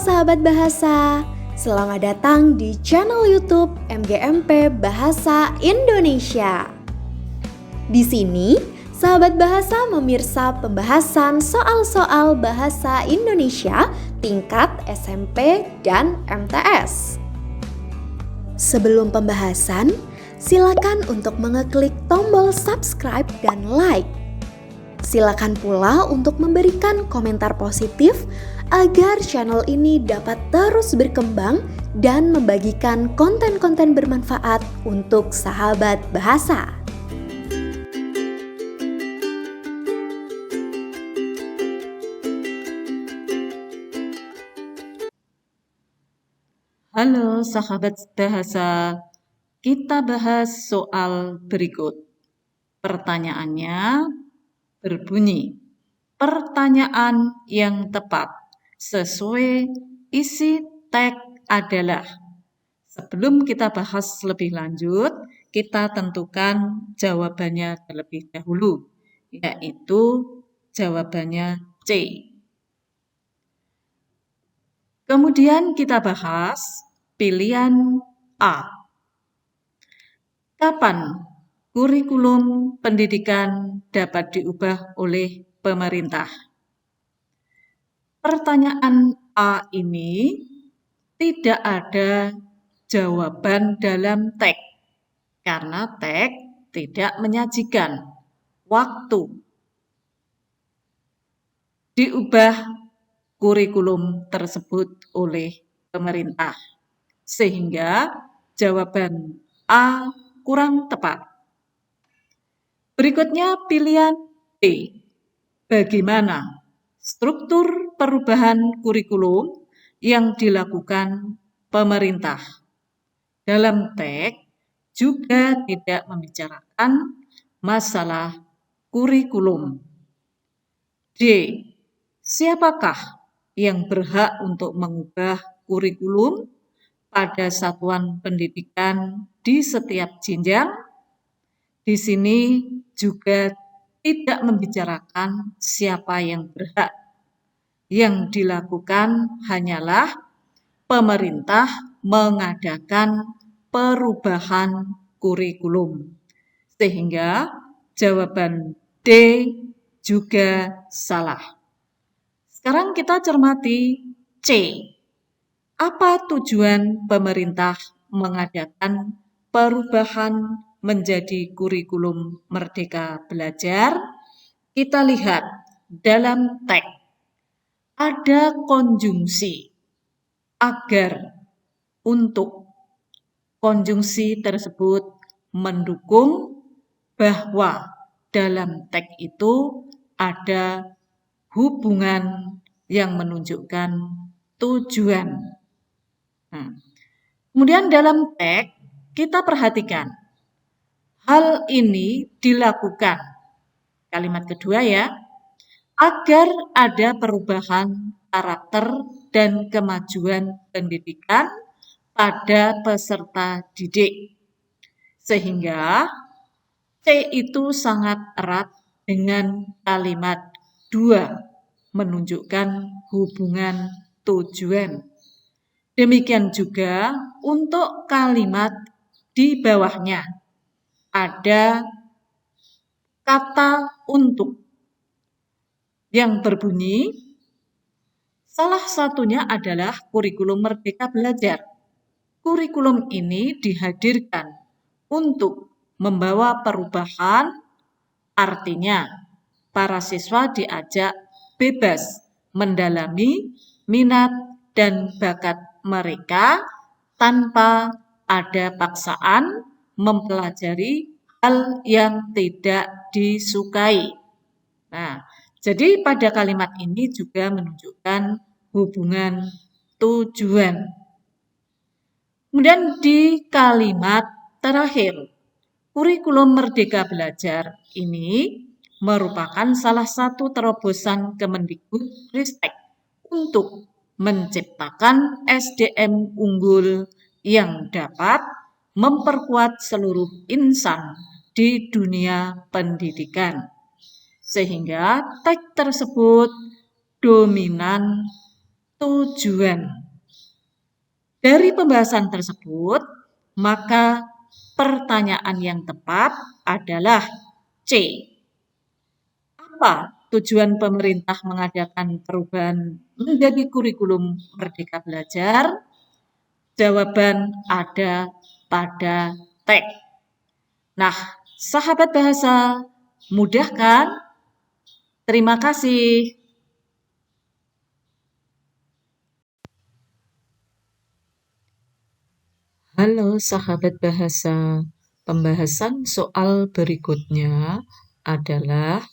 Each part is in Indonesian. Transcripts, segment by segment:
sahabat bahasa, selamat datang di channel YouTube MGMP Bahasa Indonesia. Di sini, sahabat bahasa memirsa pembahasan soal-soal bahasa Indonesia tingkat SMP dan MTS. Sebelum pembahasan, silakan untuk mengeklik tombol subscribe dan like. Silakan pula untuk memberikan komentar positif agar channel ini dapat terus berkembang dan membagikan konten-konten bermanfaat untuk sahabat bahasa. Halo sahabat bahasa, kita bahas soal berikut. Pertanyaannya berbunyi, pertanyaan yang tepat sesuai isi teks adalah. Sebelum kita bahas lebih lanjut, kita tentukan jawabannya terlebih dahulu, yaitu jawabannya C. Kemudian kita bahas pilihan A. Kapan kurikulum pendidikan dapat diubah oleh pemerintah? Pertanyaan A ini tidak ada jawaban dalam teks karena teks tidak menyajikan waktu diubah kurikulum tersebut oleh pemerintah, sehingga jawaban A kurang tepat. Berikutnya pilihan B. Bagaimana struktur perubahan kurikulum yang dilakukan pemerintah? Dalam teks juga tidak membicarakan masalah kurikulum. D. Siapakah yang berhak untuk mengubah kurikulum pada satuan pendidikan di setiap jenjang? Di sini juga tidak membicarakan siapa yang berhak. Yang dilakukan hanyalah pemerintah mengadakan perubahan kurikulum. Sehingga jawaban D juga salah. Sekarang kita cermati C. Apa tujuan pemerintah mengadakan perubahan menjadi kurikulum Merdeka Belajar? Kita lihat dalam teks ada konjungsi agar, untuk. Konjungsi tersebut mendukung bahwa dalam teks itu ada hubungan yang menunjukkan tujuan. Kemudian dalam teks kita perhatikan hal ini dilakukan, kalimat kedua ya, agar ada perubahan karakter dan kemajuan pendidikan pada peserta didik. Sehingga C itu sangat erat dengan kalimat 2, menunjukkan hubungan tujuan. Demikian juga untuk kalimat di bawahnya ada kata untuk yang berbunyi, salah satunya adalah kurikulum Merdeka Belajar. Kurikulum ini dihadirkan untuk membawa perubahan, artinya para siswa diajak bebas mendalami minat dan bakat mereka tanpa ada paksaan mempelajari hal yang tidak disukai. Nah, jadi pada kalimat ini juga menunjukkan hubungan tujuan. Kemudian di kalimat terakhir, kurikulum Merdeka Belajar ini merupakan salah satu terobosan Kemendikbudristek untuk menciptakan SDM unggul yang dapat memperkuat seluruh insan di dunia pendidikan. Sehingga teks tersebut dominan tujuan. Dari pembahasan tersebut, maka pertanyaan yang tepat adalah C. Apa tujuan pemerintah mengadakan perubahan menjadi kurikulum Merdeka Belajar? Jawaban ada pada teks. Nah, sahabat bahasa, mudah kan? Terima kasih. Halo sahabat bahasa, pembahasan soal berikutnya adalah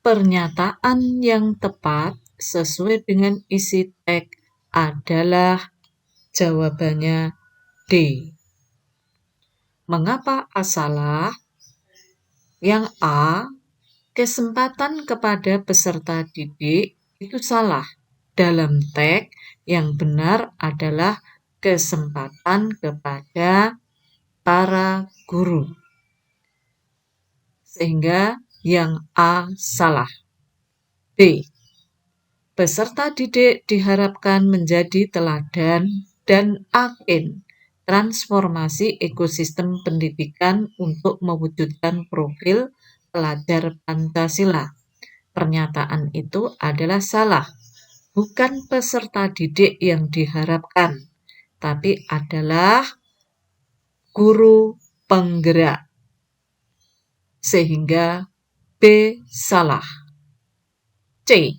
pernyataan yang tepat sesuai dengan isi teks adalah jawabannya D. Mengapa A salah? Yang A, kesempatan kepada peserta didik itu salah. Dalam teks yang benar adalah kesempatan kepada para guru. Sehingga yang A salah. B. Peserta didik diharapkan menjadi teladan dan agen transformasi ekosistem pendidikan untuk mewujudkan profil pelajar Pancasila. Pernyataan itu adalah salah. Bukan peserta didik yang diharapkan, tapi adalah guru penggerak. Sehingga B salah. C.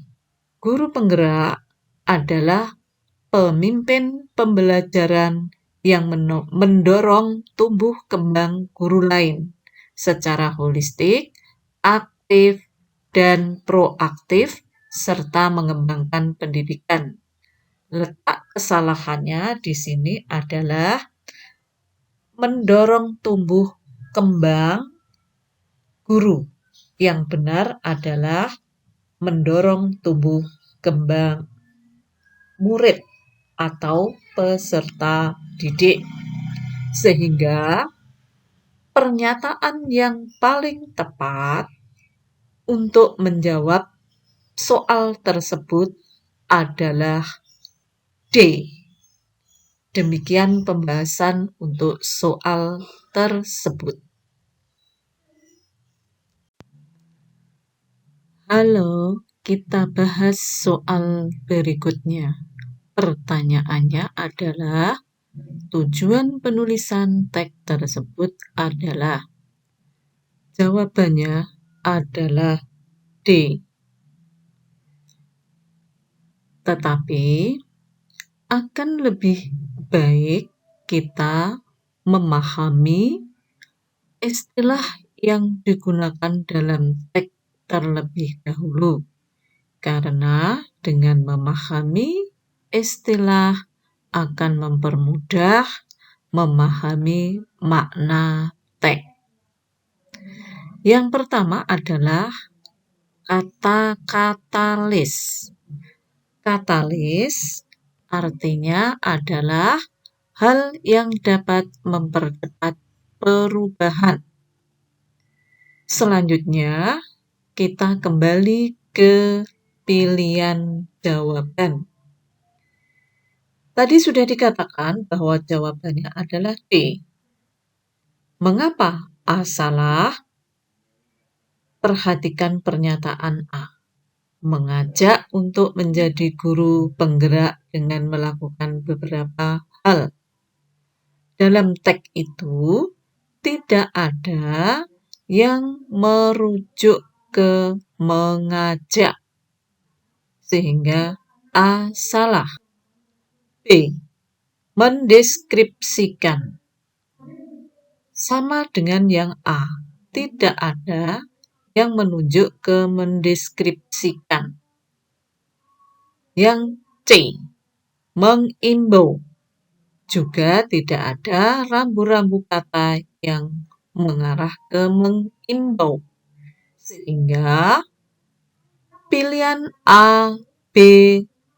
Guru penggerak adalah pemimpin pembelajaran yang mendorong tumbuh kembang guru lain secara holistik, aktif, dan proaktif, serta mengembangkan pendidikan. Letak kesalahannya di sini adalah mendorong tumbuh kembang guru. Yang benar adalah mendorong tumbuh kembang murid atau peserta didik. Sehingga pernyataan yang paling tepat untuk menjawab soal tersebut adalah D. Demikian pembahasan untuk soal tersebut. Halo, kita bahas soal berikutnya. Pertanyaannya adalah, tujuan penulisan teks tersebut adalah. Jawabannya adalah D. Tetapi akan lebih baik kita memahami istilah yang digunakan dalam teks terlebih dahulu. Karena dengan memahami istilah akan mempermudah memahami makna teks. Yang pertama adalah kata katalis. Katalis artinya adalah hal yang dapat mempercepat perubahan. Selanjutnya, kita kembali ke pilihan jawaban. Tadi sudah dikatakan bahwa jawabannya adalah D. Mengapa A salah? Perhatikan pernyataan A. Mengajak untuk menjadi guru penggerak dengan melakukan beberapa hal. Dalam teks itu tidak ada yang merujuk ke mengajak. Sehingga A salah. B. Mendeskripsikan. Sama dengan yang A. Tidak ada yang menunjuk ke mendeskripsikan. Yang C. Mengimbau. Juga tidak ada rambu-rambu kata yang mengarah ke mengimbau. Sehingga pilihan A, B,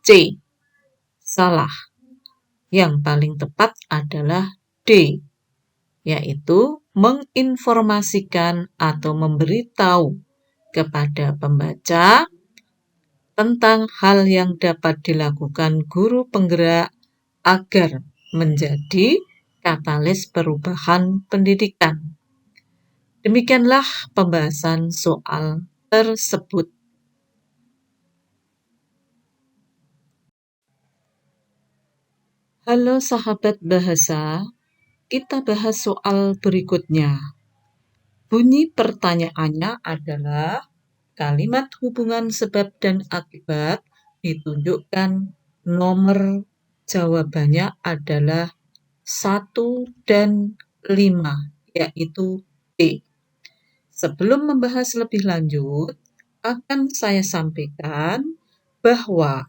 C salah. Yang paling tepat adalah D, yaitu menginformasikan atau memberitahu kepada pembaca tentang hal yang dapat dilakukan guru penggerak agar menjadi katalis perubahan pendidikan. Demikianlah pembahasan soal tersebut. Halo sahabat bahasa, kita bahas soal berikutnya. Bunyi pertanyaannya adalah kalimat hubungan sebab dan akibat ditunjukkan nomor jawabannya adalah 1 dan 5, yaitu D. Sebelum membahas lebih lanjut, akan saya sampaikan bahwa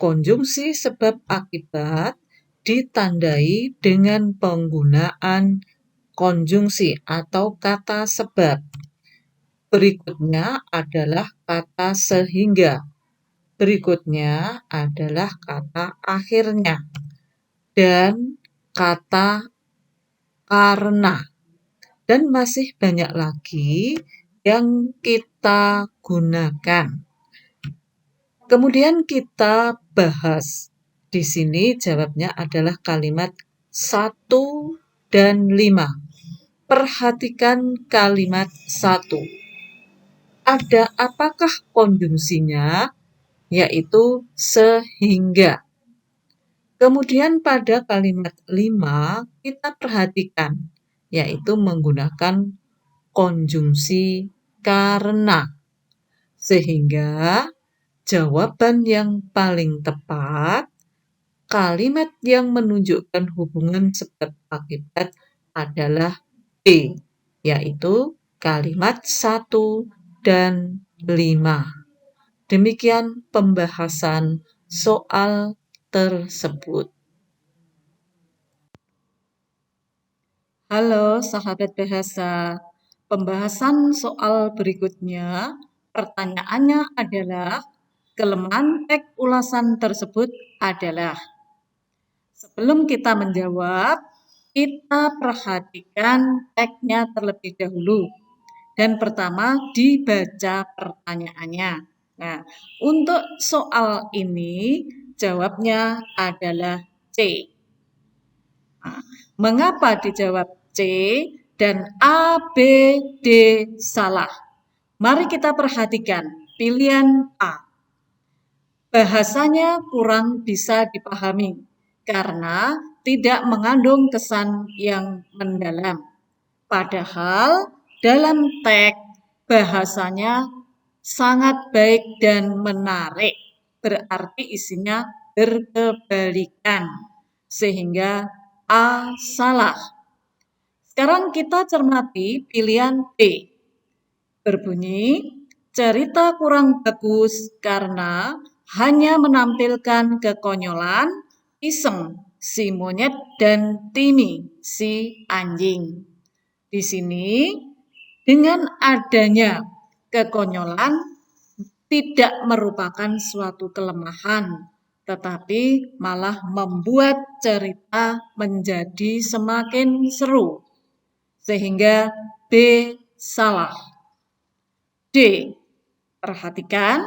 konjungsi sebab akibat ditandai dengan penggunaan konjungsi atau kata sebab. Berikutnya adalah kata sehingga. Berikutnya adalah kata akhirnya. Dan kata karena. Dan masih banyak lagi yang kita gunakan. Kemudian kita bahas. Di sini jawabnya adalah kalimat 1 dan 5. Perhatikan kalimat 1. Ada apakah konjungsinya? Yaitu sehingga. Kemudian pada kalimat 5 kita perhatikan, yaitu menggunakan konjungsi karena. Sehingga jawaban yang paling tepat, kalimat yang menunjukkan hubungan sebab akibat adalah B, yaitu kalimat 1 dan 5. Demikian pembahasan soal tersebut. Halo sahabat bahasa, pembahasan soal berikutnya, pertanyaannya adalah kelemahan teks ulasan tersebut adalah. Sebelum kita menjawab, kita perhatikan teksnya terlebih dahulu. Dan pertama dibaca pertanyaannya. Nah, untuk soal ini jawabnya adalah C. Nah, mengapa dijawab C dan A, B, D salah? Mari kita perhatikan pilihan A. Bahasanya kurang bisa dipahami karena tidak mengandung kesan yang mendalam. Padahal dalam teks bahasanya sangat baik dan menarik, berarti isinya berkebalikan, sehingga A salah. Sekarang kita cermati pilihan B. Berbunyi, cerita kurang bagus karena hanya menampilkan kekonyolan, iseng si monyet dan Timi si anjing. Di sini dengan adanya kekonyolan tidak merupakan suatu kelemahan, tetapi malah membuat cerita menjadi semakin seru. Sehingga B salah. D. Perhatikan,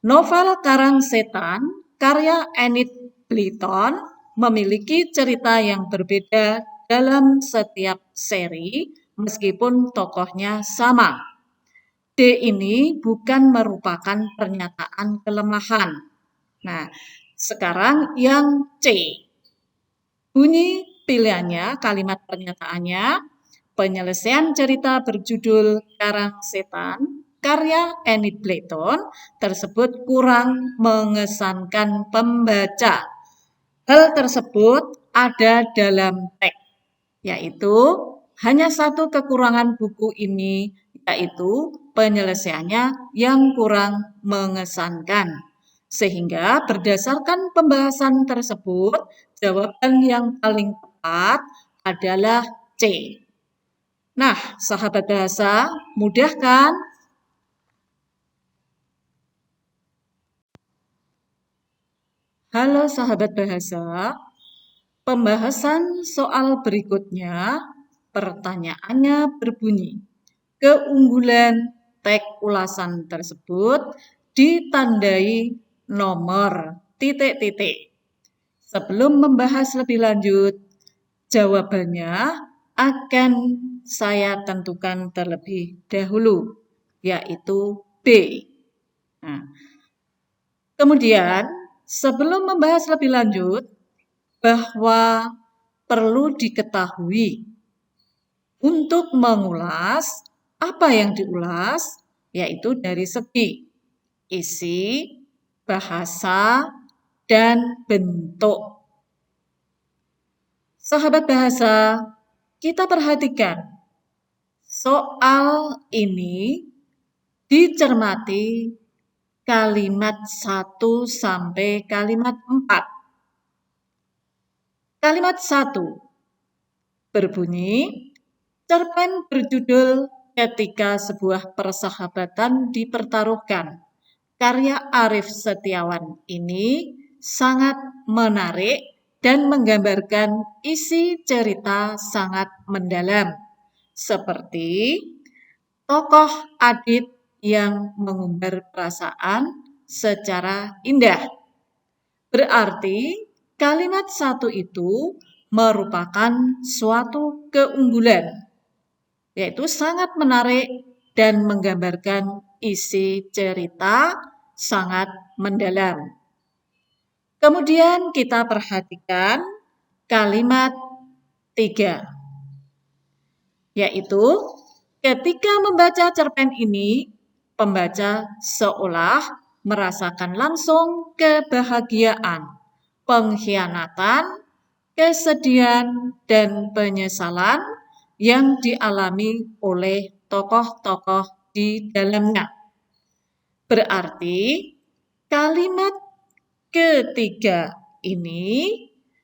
novel Karang Setan karya Enid Blyton memiliki cerita yang berbeda dalam setiap seri meskipun tokohnya sama. D ini bukan merupakan pernyataan kelemahan. Nah, sekarang yang C. Bunyi pilihannya, kalimat pernyataannya, penyelesaian cerita berjudul Karang Setan karya Enid Blyton tersebut kurang mengesankan pembaca. Hal tersebut ada dalam teks, yaitu hanya satu kekurangan buku ini, yaitu penyelesaiannya yang kurang mengesankan. Sehingga berdasarkan pembahasan tersebut, jawaban yang paling tepat adalah C. Nah, sahabat bahasa, mudah kan? Halo sahabat bahasa, pembahasan soal berikutnya, pertanyaannya berbunyi, keunggulan teks ulasan tersebut ditandai nomor titik-titik. Sebelum membahas lebih lanjut, jawabannya akan saya tentukan terlebih dahulu, yaitu B. Nah, kemudian sebelum membahas lebih lanjut, bahwa perlu diketahui untuk mengulas apa yang diulas, yaitu dari segi isi, bahasa, dan bentuk. Sahabat bahasa, kita perhatikan soal ini dicermati kalimat 1 sampai kalimat 4. Kalimat 1 berbunyi, cerpen berjudul Ketika Sebuah Persahabatan Dipertaruhkan. Karya Arief Setiawan ini sangat menarik dan menggambarkan isi cerita sangat mendalam, seperti tokoh Adit yang mengumbar perasaan secara indah. Berarti kalimat 1 itu merupakan suatu keunggulan, yaitu sangat menarik dan menggambarkan isi cerita sangat mendalam. Kemudian kita perhatikan kalimat 3, yaitu ketika membaca cerpen ini, pembaca seolah merasakan langsung kebahagiaan, pengkhianatan, kesedihan, dan penyesalan yang dialami oleh tokoh-tokoh di dalamnya. Berarti kalimat ketiga ini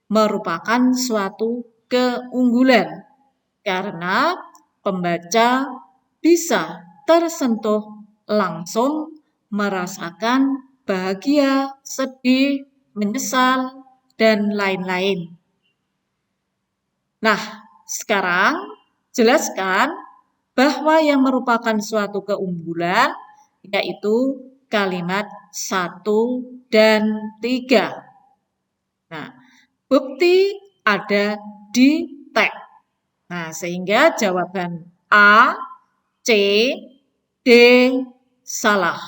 merupakan suatu keunggulan karena pembaca bisa tersentuh langsung merasakan bahagia, sedih, menyesal, dan lain-lain. Nah, sekarang jelaskan bahwa yang merupakan suatu keunggulan yaitu kalimat 1 dan 3. Nah, bukti ada di teks. Nah, sehingga jawaban A, C, D salah.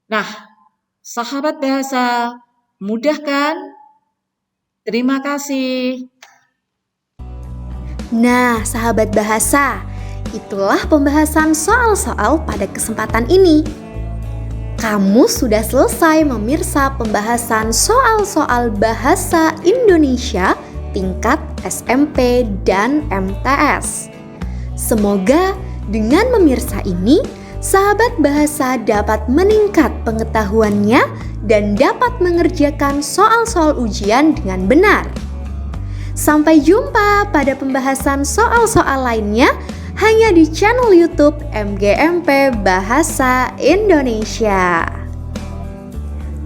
Nah, sahabat bahasa, mudah kan? Terima kasih. Nah, sahabat bahasa, itulah pembahasan soal-soal pada kesempatan ini. Kamu sudah selesai memirsa pembahasan soal-soal bahasa Indonesia tingkat SMP dan MTS. Semoga dengan memirsa ini, sahabat bahasa dapat meningkat pengetahuannya dan dapat mengerjakan soal-soal ujian dengan benar. Sampai jumpa pada pembahasan soal-soal lainnya hanya di channel YouTube MGMP Bahasa Indonesia.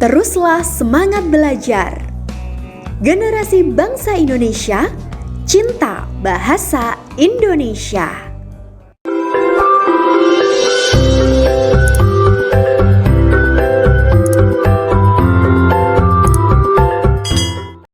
Teruslah semangat belajar. Generasi bangsa Indonesia, cinta bahasa Indonesia.